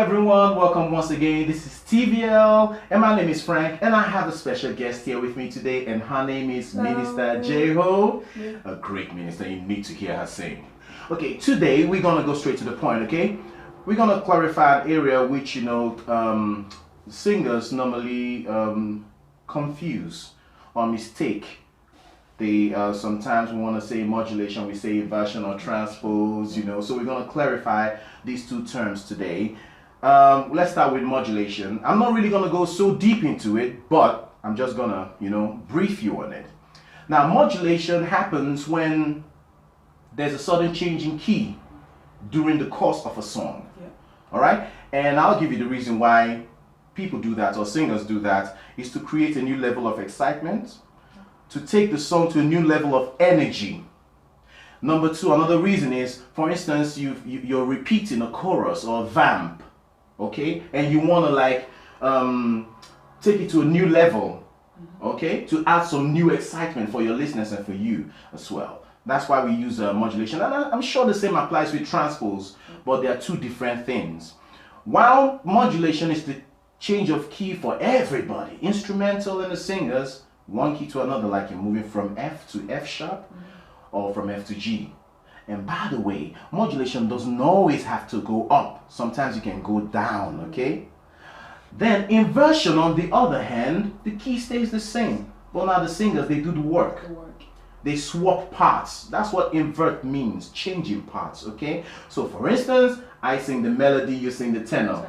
everyone, welcome once again. This is TVL and my name is Frank, and I have a special guest here with me today, and her name is Minister Jeho, a great minister. You need to hear her sing. Okay, today we're gonna go straight to the point. Okay, we're gonna clarify an area which singers normally confuse or mistake. They sometimes we want to say modulation, we say inversion or transpose, so we're going to clarify these two terms today. Let's start with modulation. I'm not really going to go so deep into it, but I'm just going to brief you on it. Now, modulation happens when there's a sudden change in key during the course of a song. All right, and I'll give you the reason why people do that or singers do that is to create a new level of excitement, to take the song to a new level of energy. Number two, another reason is, for instance, you're repeating a chorus or a vamp, okay, and you want to take it to a new level, okay, to add some new excitement for your listeners and for you as well. That's why we use modulation, and I'm sure the same applies with transpose, but they are two different things. While modulation is the change of key for everybody, instrumental and the singers, one key to another, like you're moving from F to F sharp or from F to G. And by the way, modulation doesn't always have to go up. Sometimes you can go down, okay? Then inversion, on the other hand, the key stays the same. But now the singers, they do the work. They swap parts. That's what invert means, changing parts, okay? So for instance, I sing the melody, you sing the tenor.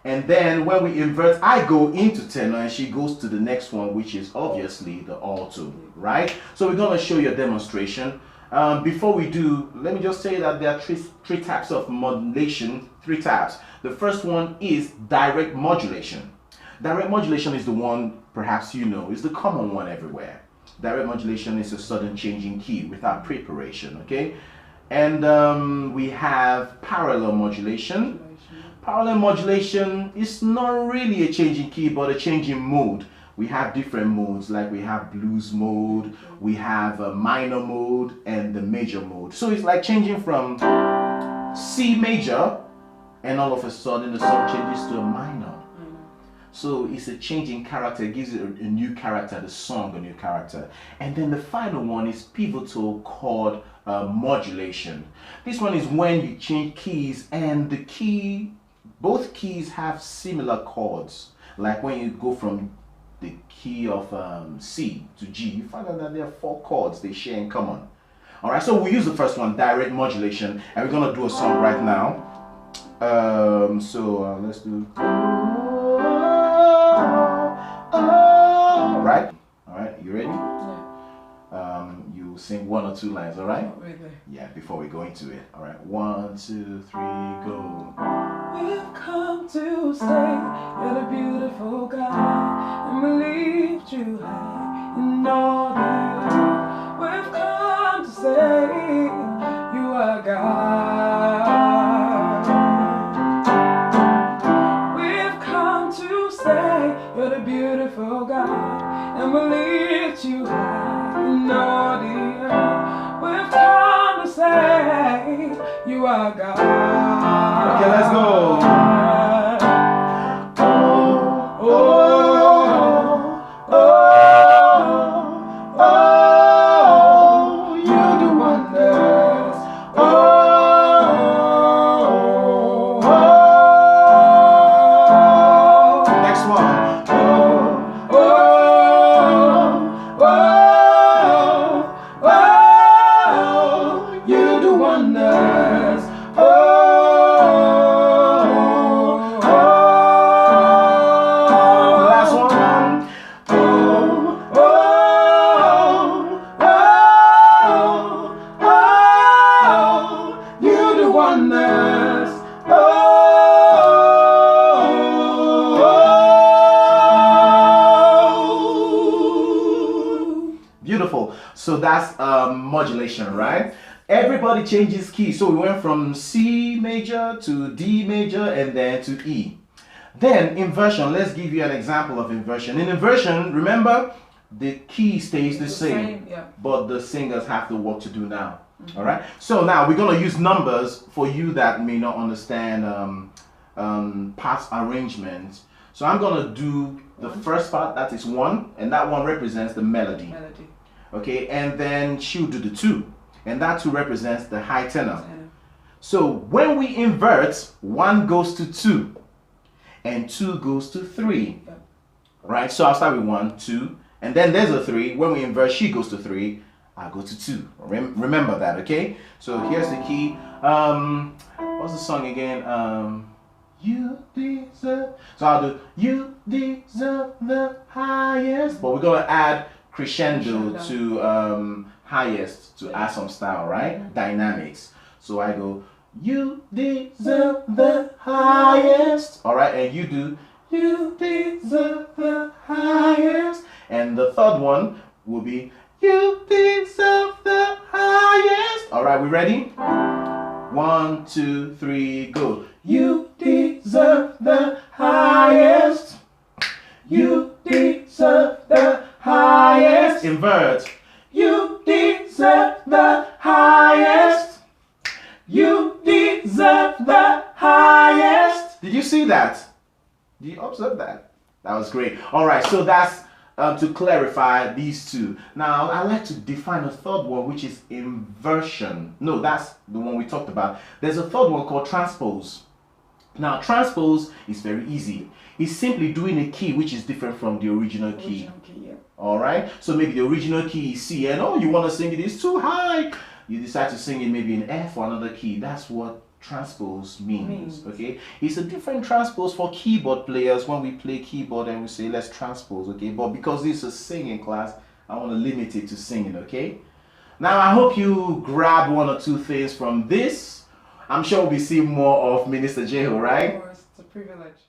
And then when we invert, I go into tenor and she goes to the next one, which is obviously the alto, right? So we're going to show you a demonstration. Before we do, let me just say that there are three types of modulation, three types. The first one is direct modulation. Direct modulation is the one, perhaps is the common one everywhere. Direct modulation is a sudden change in key without preparation, okay? And we have parallel modulation. Parallel modulation is not really a change in key, but a change in mode. We have different modes, like we have blues mode, we have a minor mode, and the major mode. So it's like changing from C major, and all of a sudden the song changes to a minor. So it's a change in character, it gives it a new character, the song a new character. And then the final one is pivotal chord modulation. This one is when you change keys and both keys have similar chords. Like when you go from the key of C to G, you find out that there are 4 chords they share in common. All right, so we use the first one, direct modulation, and we're gonna do a song right now. Let's do. All right, you ready? Yeah. You sing 1 or 2 lines, all right? Not really. Yeah, before we go into it. All right, 1, 2, 3, go. We've come to stay. You're a beautiful guy, and we lift you high in all the earth. We've come to say you are God. We've come to say you're the beautiful God, and we lift you high in all the earth. We've come to say you are God. Okay, let's go. You do wonders. Next one. You do wonders. Last one. You do wonders. Beautiful. So that's modulation, right? Everybody changes key. So we went from C major to D major and then to E. Then inversion. Let's give you an example of inversion. In inversion, remember, the key stays the same, but the singers have the work to do now. All right. So now we're going to use numbers for you that may not understand parts arrangement. So I'm gonna do the first part, that is 1, and that 1 represents the melody. Okay, and then she'll do the 2, and that 2 represents the high tenor. So when we invert, 1 goes to 2, and 2 goes to 3. Right? So I'll start with 1, 2, and then there's a 3. When we invert, she goes to 3, I go to 2. Remember that, okay? So here's the key. What's the song again? You deserve. So I'll do you deserve the highest, but we're gonna add crescendo to highest to add some style, right? Dynamics. So I go you deserve the highest. All right, and you do you deserve the highest, and the third one will be you deserve the highest. All right, we ready? 1, 2, 3, go. You deserve the highest. You deserve the highest. Invert. You deserve the highest. You deserve the highest. Did you see that? Did you observe that? That was great. All right, so that's to clarify these two. Now, I'd like to define a third one, which is inversion. No, that's the one we talked about. There's a third one called transpose. Now, transpose is very easy. It's simply doing a key which is different from the original key. All right? So maybe the original key is C, and oh, you want to sing it, it's too high. You decide to sing it maybe in F or another key. That's what transpose means. Okay, it's a different transpose for keyboard players. When we play keyboard and we say let's transpose, okay, but because this is a singing class, I want to limit it to singing. Okay, now I hope you grab 1 or 2 things from this. I'm sure we'll be seeing more of Minister Jeho, right? Of course, it's a privilege.